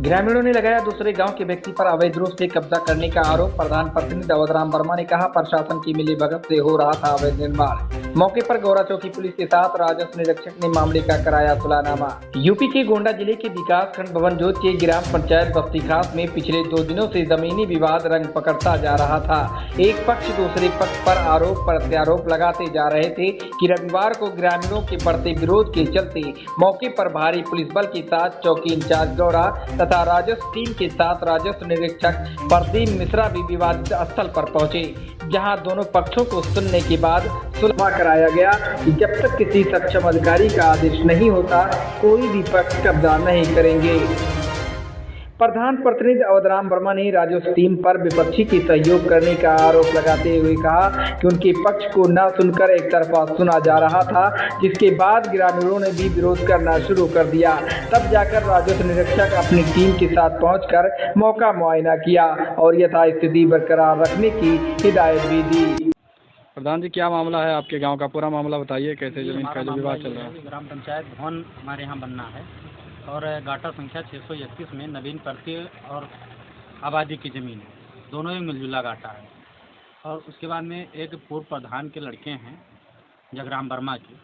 ग्रामीणों ने लगाया दूसरे गांव के व्यक्ति पर अवैध रूप से कब्जा करने का आरोप। प्रधान प्रतिनिधि अवधराम वर्मा ने कहा, प्रशासन की मिलीभगत से हो रहा था अवैध निर्माण। मौके पर गौरा चौकी पुलिस के साथ राजस्व निरीक्षक ने मामले का कराया सुलहनामा। यूपी के गोंडा जिले के विकास खंड भवन जोत के ग्राम पंचायत बस्ती खास में पिछले 2 दिनों से जमीनी विवाद रंग पकड़ता जा रहा था। एक पक्ष दूसरे पक्ष पर आरोप प्रत्यारोप लगाते जा रहे थे कि रविवार को ग्रामीणों के बढ़ते विरोध के चलते मौके पर भारी पुलिस बल के साथ चौकी इंचार्ज गौरा तथा राजस्व टीम के साथ राजस्व निरीक्षक प्रदीप मिश्रा भी विवादित स्थल पर पहुंचे, जहां दोनों पक्षों को सुनने के बाद सुलह कराया गया कि जब तक किसी सक्षम अधिकारी का आदेश नहीं होता कोई भी पक्ष कब्जा नहीं करेंगे। प्रधान प्रतिनिधि अवधराम वर्मा ने राजस्व टीम पर विपक्षी की सहयोग करने का आरोप लगाते हुए कहा कि उनके पक्ष को न सुनकर एक तरफा सुना जा रहा था, जिसके बाद ग्रामीणों ने भी विरोध करना शुरू कर दिया। तब जाकर राजस्व निरीक्षक अपनी टीम के साथ पहुंचकर मौका मुआयना किया और यथास्थिति बरकरार रखने की हिदायत भी दी। प्रधान जी, क्या मामला है आपके गांव का? पूरा मामला बताइए, कैसे जमीन का जो विवाद चल रहा है। ग्राम पंचायत भवन हमारे यहाँ बनना है और गाटा संख्या 631 में नवीन प्रति और आबादी की ज़मीन है, दोनों ही मिलजुला गाटा है। और उसके बाद में एक पूर्व प्रधान के लड़के हैं जगराम वर्मा के,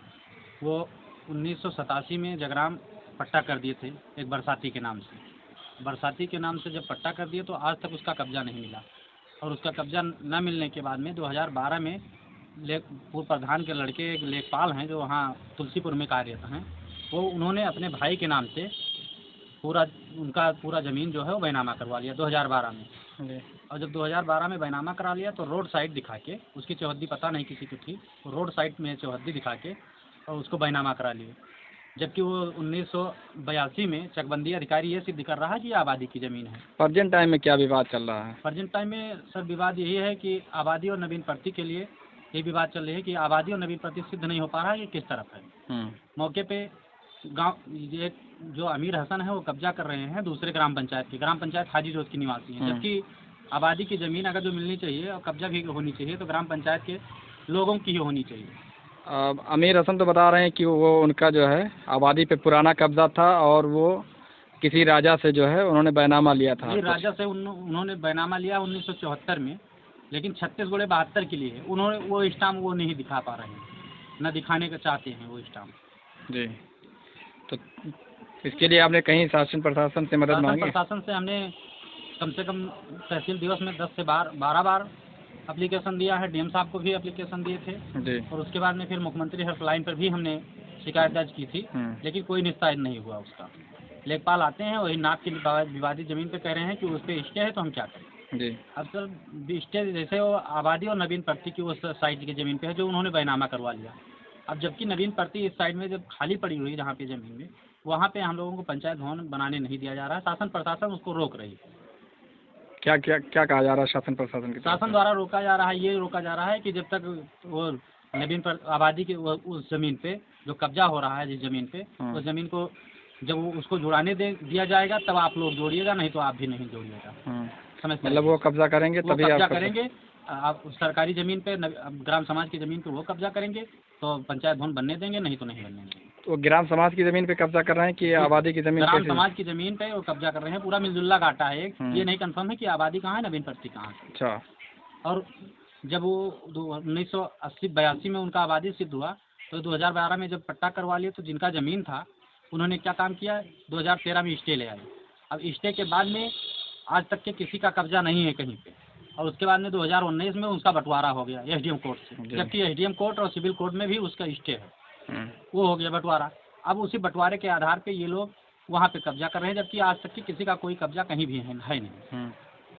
वो 1987 में जगराम पट्टा कर दिए थे एक बरसाती के नाम से। बरसाती के नाम से जब पट्टा कर दिए तो आज तक उसका कब्ज़ा नहीं मिला, और उसका कब्ज़ा न मिलने के बाद में 2012 में पूर्व प्रधान के लड़के एक लेखपाल हैं जो वहाँ तुलसीपुर में कार्यरत हैं, वो उन्होंने अपने भाई के नाम से उनका पूरा ज़मीन जो है वो बैनामा करवा लिया 2012 में। और जब 2012 में बैनामा करा लिया तो रोड साइड दिखा के, उसकी चौहद्दी पता नहीं किसी की थी, रोड साइड में चौहद्दी दिखा के और उसको बैनामा करा लिए। जबकि वो 1982 में चकबंदी अधिकारी ये सिद्ध कर रहा है कि ये आबादी की ज़मीन है। प्रेजेंट टाइम में क्या विवाद चल रहा है? प्रेजेंट टाइम में सर विवाद यही है कि आबादी और नवीन प्रति के लिए ये विवाद चल रही है कि आबादी और नवीन प्रति सिद्ध नहीं हो पा रहा है कि किस तरफ है। मौके पे गांव ये जो अमीर हसन है वो कब्जा कर रहे हैं दूसरे ग्राम पंचायत हाजी जोत की निवासी हैं, जबकि आबादी की ज़मीन अगर जो मिलनी चाहिए और कब्जा भी होनी चाहिए तो ग्राम पंचायत के लोगों की ही होनी चाहिए। अमीर हसन तो बता रहे हैं कि वो उनका जो है आबादी पे पुराना कब्जा था और वो किसी राजा से जो है उन्होंने बैनामा लिया था। राजा से उन्होंने बैनामा लिया 1974 में, लेकिन 36/72 के लिए उन्होंने वो स्टाम्प वो नहीं दिखा पा रहे हैं, न दिखाने का चाहते हैं वो स्टाम्प। जी, तो इसके लिए आपने कहीं शासन प्रशासन से मदद मांगी? प्रशासन से हमने कम से कम तहसील दिवस में 10 से 12 बार एप्लीकेशन दिया है, डीएम साहब को भी एप्लीकेशन दिए थे जी। और उसके बाद में फिर मुख्यमंत्री हेल्पलाइन पर भी हमने शिकायत दर्ज की थी, लेकिन कोई निस्तारण नहीं हुआ उसका। लेखपाल आते हैं वही नाप की विवादित ज़मीन पे कह रहे हैं कि उस पर स्टे है तो हम क्या करें जी। अब सर स्टे जैसे वो आबादी और नवीन प्रति की उस साइड की ज़मीन पे है जो उन्होंने बैनामा करवा लिया। अब जबकि नवीन प्रति इस साइड में जब खाली पड़ी हुई जहाँ पे ज़मीन में, वहाँ पे हम लोगों को पंचायत भवन बनाने नहीं दिया जा रहा है। शासन प्रशासन उसको रोक रही है। क्या क्या क्या कहा जा रहा है शासन प्रशासन के? शासन द्वारा रोका जा रहा है, ये रोका जा रहा है कि जब तक वो नवीन आबादी के उस ज़मीन पे जो कब्जा हो रहा है जिस ज़मीन पे, उस ज़मीन को जब उसको जुड़ाने दिया जाएगा तब आप लोग जोड़िएगा, नहीं तो आप भी नहीं जोड़िएगा। समझ मतलब वो कब्जा करेंगे तभी कब्जा करेंगे। आप सरकारी ज़मीन पे ग्राम समाज की ज़मीन पे वो कब्जा करेंगे तो पंचायत भवन बनने देंगे, नहीं तो नहीं बनने देंगे। तो ग्राम समाज की ज़मीन पे कब्जा कर रहे हैं कि आबादी की ज़मीन? ग्राम समाज की ज़मीन पे वो कब्जा कर रहे हैं, पूरा मिलजुला गाटा है। ये नहीं कंफर्म है कि आबादी कहाँ है, नवीन प्रति कहाँ है। अच्छा। और जब वो 1980-82 में उनका आबादी सिद्ध हुआ तो 2012 में जब पट्टा करवा लिए तो जिनका ज़मीन था उन्होंने क्या काम किया, 2013 में स्टे ले आए। अब स्टे के बाद में आज तक के किसी का कब्जा नहीं है कहीं पे, और उसके बाद में 2019 में उसका बंटवारा हो गया एसडीएम कोर्ट से, जबकि एसडीएम कोर्ट और सिविल कोर्ट में भी उसका स्टे है, वो हो गया बंटवारा। अब उसी बंटवारे के आधार पे ये लोग वहाँ पे कब्जा कर रहे हैं, जबकि आज तक की किसी का कोई कब्जा कहीं भी है नहीं।